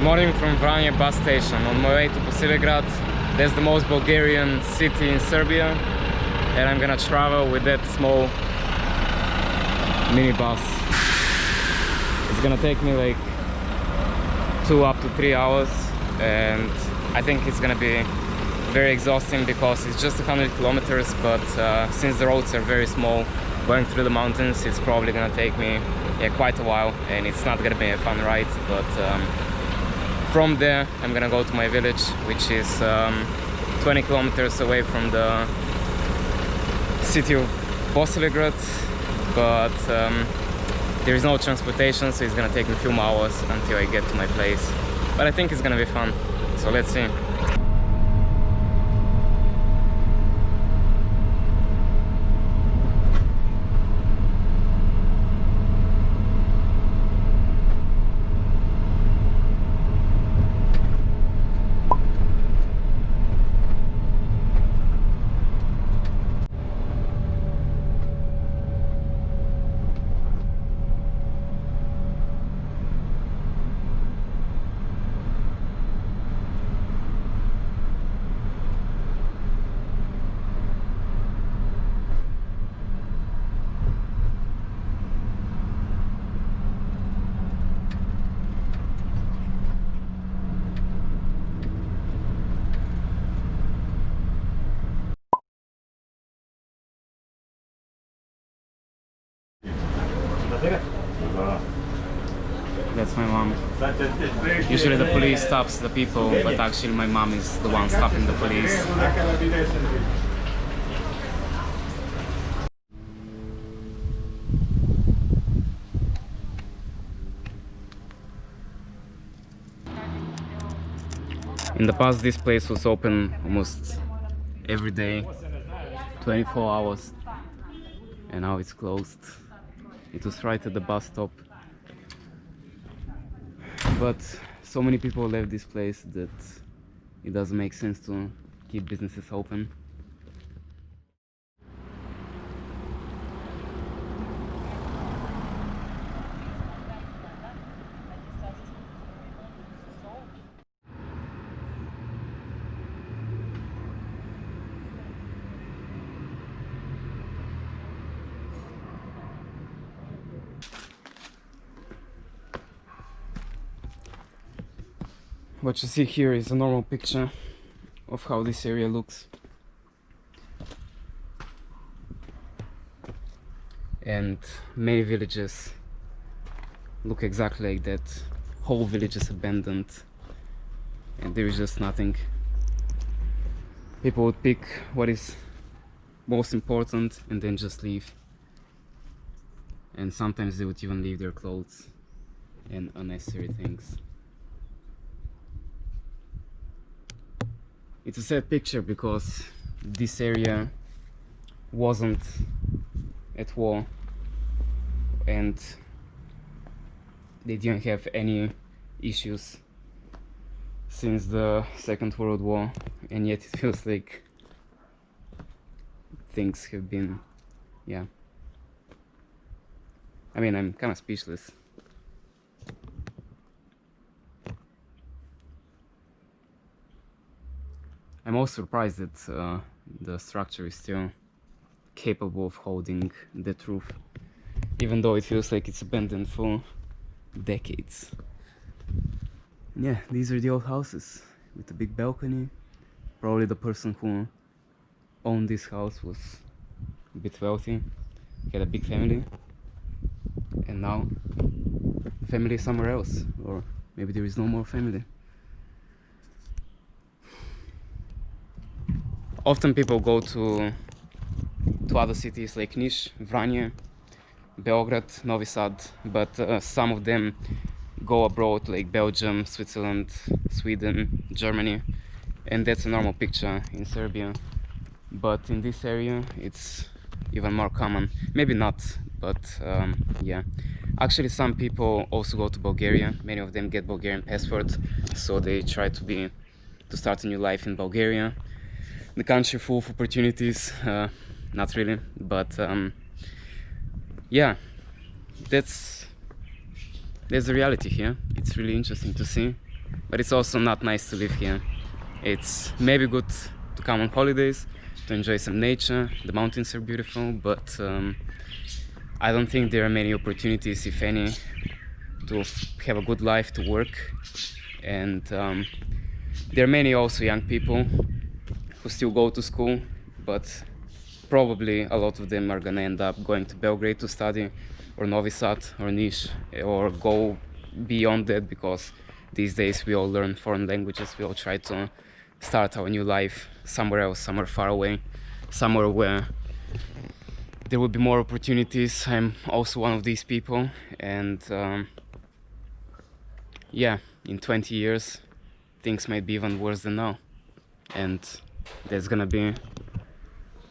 Good morning from Vranje bus station. On my way to Bosilegrad. That's the most Bulgarian city in Serbia, and I'm gonna travel with that small minibus. It's gonna take me like 2 up to 3 hours, and I think it's gonna be very exhausting because it's just 100 kilometers, but since the roads are very small, going through the mountains, it's probably gonna take me quite a while, and it's not gonna be a fun ride. But from there I'm gonna go to my village, which is 20 kilometers away from the city of Bosilegrad, but there is no transportation, so it's gonna take me a few more hours until I get to my place. But I think it's gonna be fun, so let's see. That's my mom. Usually the police stops the people, but actually my mom is the one stopping the police. In the past, this place was open almost every day, 24 hours, and now it's closed. It was right at the bus stop, but so many people left this place that it doesn't make sense to keep businesses open. What you see here is a normal picture of how this area looks, and many villages look exactly like that. Whole village is abandoned and there is just nothing. People would pick what is most important and then just leave, and sometimes they would even leave their clothes and unnecessary things. It's a sad picture because this area wasn't at war and they didn't have any issues since the Second World War, and yet it feels like things have been, yeah. I mean, I'm kind of speechless. I'm also surprised that the structure is still capable of holding that roof, even though it feels like it's abandoned for decades. Yeah, these are the old houses with a big balcony. Probably the person who owned this house was a bit wealthy, had a big family, and now the family is somewhere else, or maybe there is no more family. Often people go to other cities like Niš, Vranje, Beograd, Novi Sad, but some of them go abroad like Belgium, Switzerland, Sweden, Germany, and that's a normal picture in Serbia. But in this area it's even more common. Maybe not, but yeah. Actually, some people also go to Bulgaria. Many of them get Bulgarian passports, so they try to start a new life in Bulgaria. The country full of opportunities, not really, but yeah, that's the reality here. It's really interesting to see. but it's also not nice to live here. It's maybe good to come on holidays, to enjoy some nature. The mountains are beautiful, but I don't think there are many opportunities, if any, to have a good life, to work. And there are many also young people who still go to school, but probably a lot of them are gonna end up going to Belgrade to study, or Novi Sad, or Niš, or go beyond that, because these days we all learn foreign languages. We all try to start our new life somewhere else, somewhere far away, somewhere where there will be more opportunities. I'm also one of these people, and yeah, in 20 years things might be even worse than now, and that's gonna be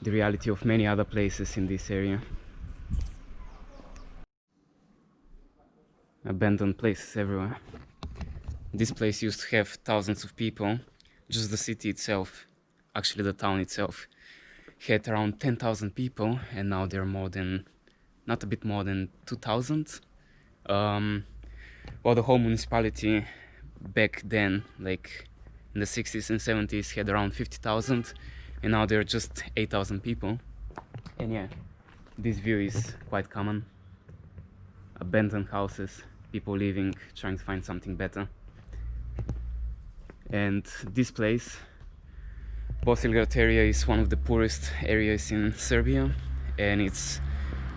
the reality of many other places in this area. Abandoned places everywhere. This place used to have thousands of people. Just the city itself, actually the town itself, had around 10,000 people, and now there are more than, not a bit more than 2,000. While the whole municipality back then, like in the 60s and 70s, had around 50,000, and now there are just 8,000 people. And yeah, this view is quite common. Abandoned houses, people living, trying to find something better. And this place, Bosilegrad area, is one of the poorest areas in Serbia, and it's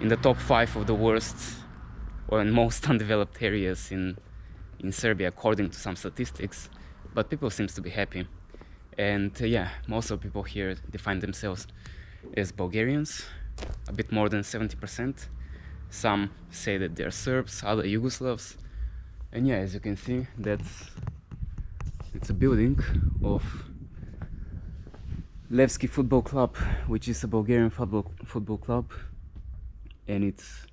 in the top 5 of the worst or most undeveloped areas in Serbia, according to some statistics. But people seems to be happy, and yeah, most of the people here define themselves as Bulgarians, a bit more than 70%. Some say that they're Serbs, other Yugoslavs, and yeah, as you can see, it's a building of Levski football club, which is a Bulgarian football club, and it's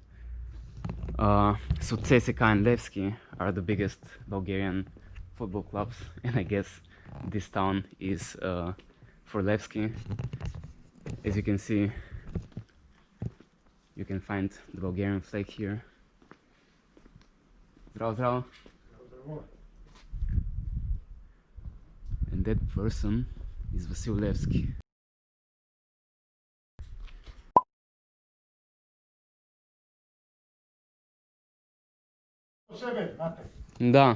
so CSKA and Levski are the biggest Bulgarian football clubs, and I guess this town is for Levski. As you can see, you can find the Bulgarian flag here. Zdravo, zdravo. And that person is Levski. Sebe, znate. Da.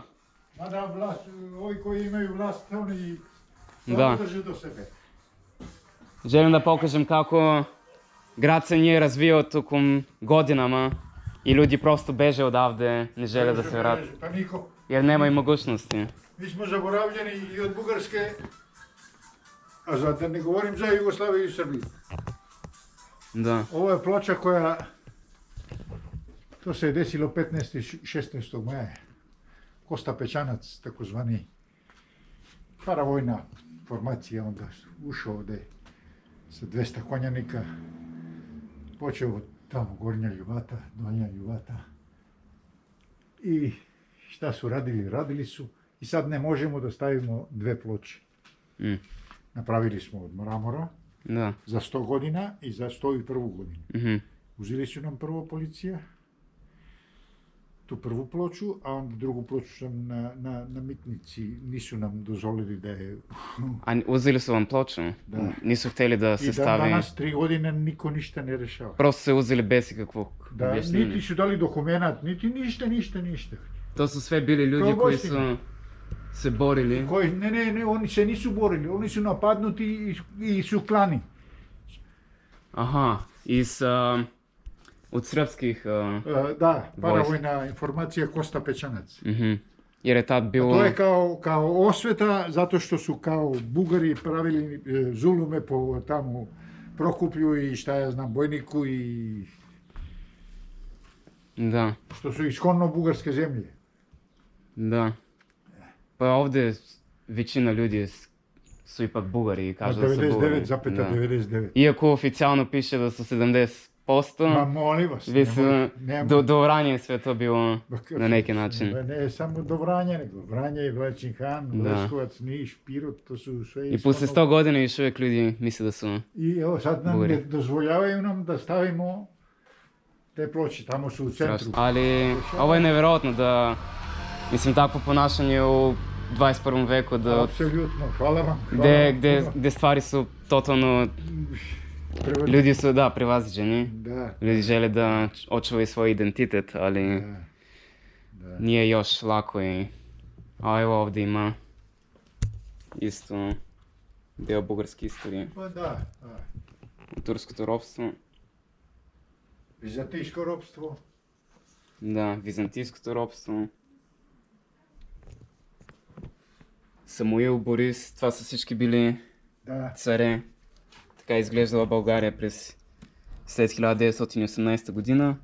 Mada vlast, ovi koji imaju vlast, oni Da. samo drže do sebe. Želim da pokažem kako grad se nije razvio tokom godinama i ljudi prosto beže odavde, ne žele da se vrate. Pa niko. Jer nemaju mogućnosti. Mi smo zaboravljeni i od Bugarske, a da ne govorim za Jugoslaviju i Srbiju. Da. Ovo je ploča koja, to se je desilo 15. i 16. maja. Kosta Pečanac, takozvani paravojna formacija, onda ušao ovdje sa 200 konjanika, počeo tamo Gornja Ljubata, Donja Ljubata. I šta su radili? Radili su i sad ne možemo da stavimo 2 ploče. Napravili smo od mramora za 100 godina i za 101. godinu. Uzeli su nam prvo policija tu prvu ploču, a onda drugu ploču sam na mitnici, nisu nam dozvolili da je... A uzeli su vam ploču? Da. Nisu htjeli da se stavi... I danas 3 godine niko ništa ne rešava. Prosto se uzeli bez ikakvog objašnjenja. Niti su dali dokumenat, niti ništa. To su sve bili ljudi koji su se borili. Ne, oni se nisu borili, oni su napadnuti i su klani. Aha, od srpskih da, paravojna informacija Kosta Pečanac. Jer je tad bilo... To je kao osveta, zato što su kao Bugari pravili zulume po tamo Prokuplju i šta ja znam, Bojniku i... Da. Što su iskonno bugarske zemlje. Da. Pa ovdje većina ljudi su ipak Bugari i kažu da su Bugari. 99,99. Iako oficijalno piše da su 70%. Ma molim vas. Do Vranja je sve to bilo na neki način. Ne samo do Vranja, nego Vranja i Vlačin Han, Leskovac, Niš, Pirot, to su sve... I posle 100 godina još uvijek ljudi misle da su... I evo sad nam ne dozvoljavaju nam da stavimo te ploče, tamo su u centru. Ali ovo je nevjerojatno da, mislim, takvo ponašanje u 21 veku, Apsolutno, hvala vam. gdje stvari su totalno, ljudi su, da, prevaziđeni. Da. Ljudi žele da očuvaju svoj identitet, ali Da. nije još lako i... A evo ovdje ima isto dio bugarske istorije. Pa da. Tursko ropstvo. Vizantijsko ropstvo. Да, византийското робство. Самуил, Борис, това са всички били царе. Така изглеждала България след 1918 година.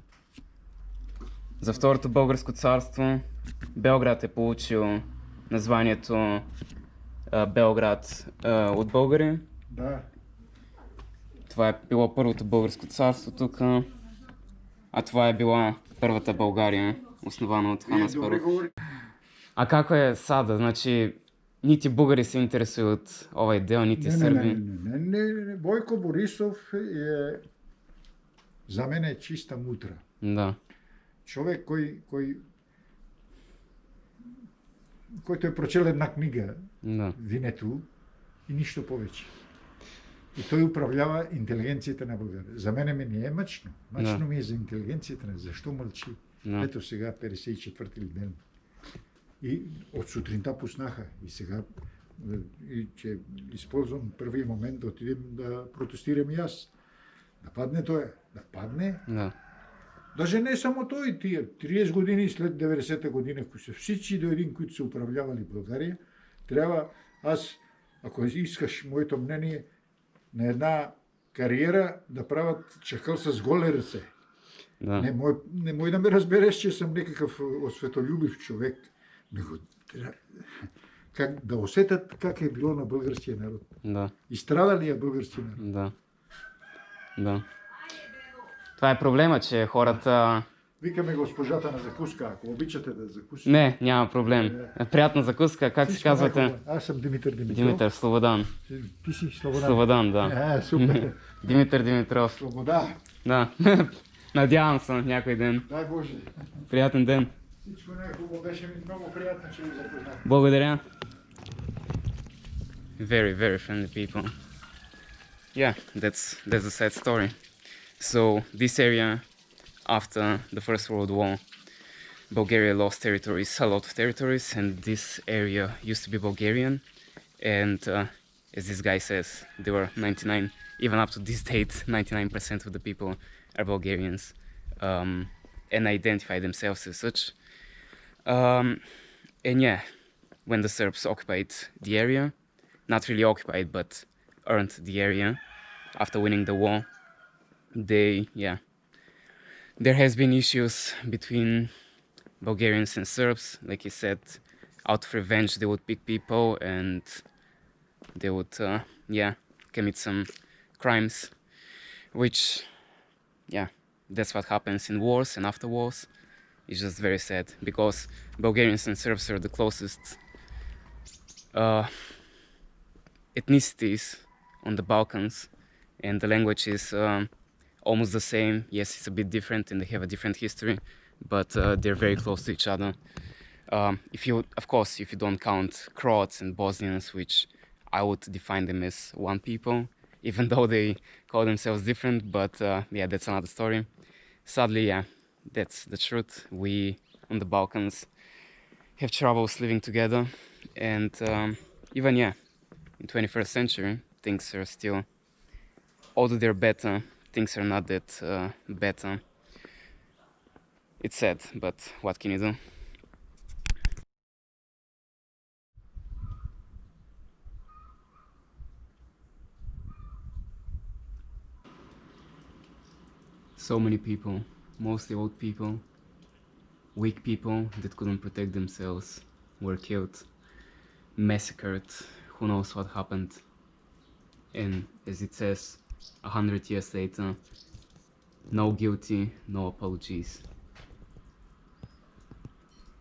За Второто българско царство Белград е получил названието Белград от българи. Да. Това е било Първото българско царство тук. А това е била първата България, основана от Хан Аспаров. А како е сада? Значи, нити българи се интересуват от ovaj deo, niti Srbi. Не. Бойко Борисов е за мен е чиста мутра. Да. Човек, който е прочел една книга, Винето, и нищо повече. И той управлява интелигенцията на България. За мен не е мъчно. Мъчно ми е за интелигенцията на защо мълчи. Ето сега 54-ти ден. И от сутринта пуснаха. И сега че използвам първия момент да отидем да протестирам и аз. Да падне той. Да падне. Даже не само той. Тия 30 години след 90-та година, всички до един, които са управлявали България, трябва аз, ако искаш моето мнение, на една кариера да правят чакъл с голи ръце. Не мой да ме разбереш, че съм някакъв светолюбив човек. Как да усетят как е било на българския народ. И страда ли е българския народ. Да. Това е проблема, че хората... Викаме госпожата на закуска, ако обичате да закусите. Не, няма проблем. Приятна закуска, как се казвате? Аз съм Димитър Димитров. Димитър Слободан. Ти си Слободан? Слободан, да. Супер. Димитър Димитров. Слобода. Да. Надявам се някой ден. Дай Боже. Приятен ден. Всичко най-хубаво, беше ми много приятно, че ви запознах. Благодаря. Very, very friendly people. Yeah, that's a sad story. So this area, after the First World War, Bulgaria lost territories, a lot of territories, and this area used to be Bulgarian. And as this guy says, there were 99, even up to this date, 99% of the people are Bulgarians and identify themselves as such. And yeah, when the Serbs occupied the area, not really occupied, but earned the area after winning the war, there has been issues between Bulgarians and Serbs. Like he said, out of revenge they would pick people and they would commit some crimes, which that's what happens in wars and after wars. It's just very sad because Bulgarians and Serbs are the closest ethnicities on the Balkans, and the language is almost the same. Yes, it's a bit different and they have a different history, but they're very close to each other. If you don't count Croats and Bosnians, which I would define them as one people, even though they call themselves different, but that's another story. Sadly, that's the truth. We on the Balkans have troubles living together, and even in 21st century things are still, although they're better, things are not that better. It's sad, but what can you do? So many people, mostly old people, weak people that couldn't protect themselves, were killed, massacred, who knows what happened. And as it says, 100 years later, no guilty, no apologies.